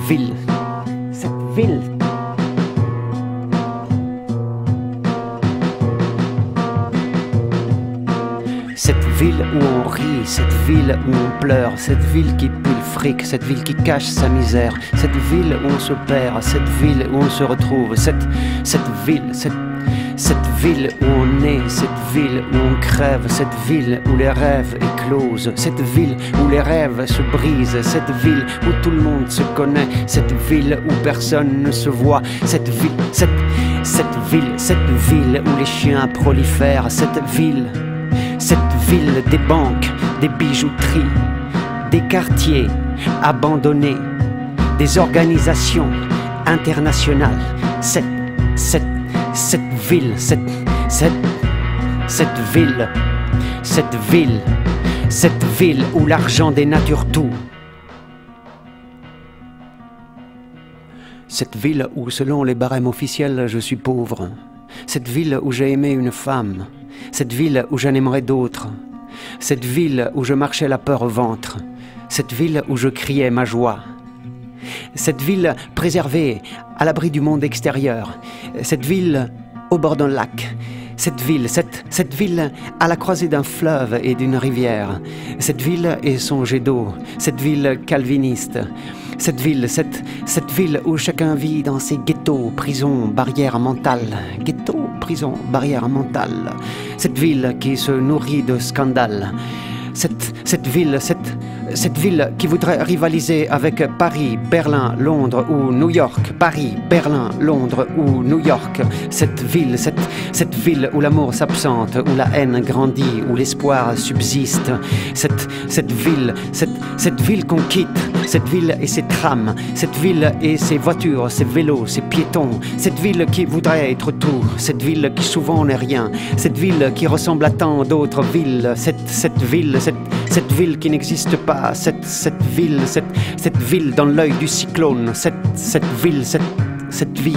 ville, cette ville. Cette ville où on rit, cette ville où on pleure, cette ville qui pue le fric, cette ville qui cache sa misère, cette ville où on se perd, cette ville où on se retrouve, cette ville, cette ville où on est, cette ville où on crève, cette ville où les rêves éclosent, cette ville où les rêves se brisent, cette ville où tout le monde se connaît, cette ville où personne ne se voit, cette ville où les chiens prolifèrent, cette ville des banques, des bijouteries, des quartiers abandonnés, des organisations internationales, cette ville où l'argent dénature tout. Cette ville où, selon les barèmes officiels, je suis pauvre. Cette ville où j'ai aimé une femme. Cette ville où j'en aimerais d'autres. Cette ville où je marchais la peur au ventre. Cette ville où je criais ma joie. Cette ville préservée, à l'abri du monde extérieur. Cette ville au bord d'un lac. Cette ville à la croisée d'un fleuve et d'une rivière. Cette ville et son jet d'eau. Cette ville calviniste. Cette ville où chacun vit dans ses ghettos, prisons, barrières mentales. Ghettos, prisons, barrières mentales. Cette ville qui se nourrit de scandales. Cette ville qui voudrait rivaliser avec Paris, Berlin, Londres ou New York. Paris, Berlin, Londres ou New York. Cette ville où l'amour s'absente, où la haine grandit, où l'espoir subsiste. Cette ville qu'on quitte. Cette ville et ses trams, cette ville et ses voitures, ses vélos, ses piétons, cette ville qui voudrait être tout, cette ville qui souvent n'est rien, cette ville qui ressemble à tant d'autres villes, cette ville qui n'existe pas, cette ville dans l'œil du cyclone, cette vie, cette vie,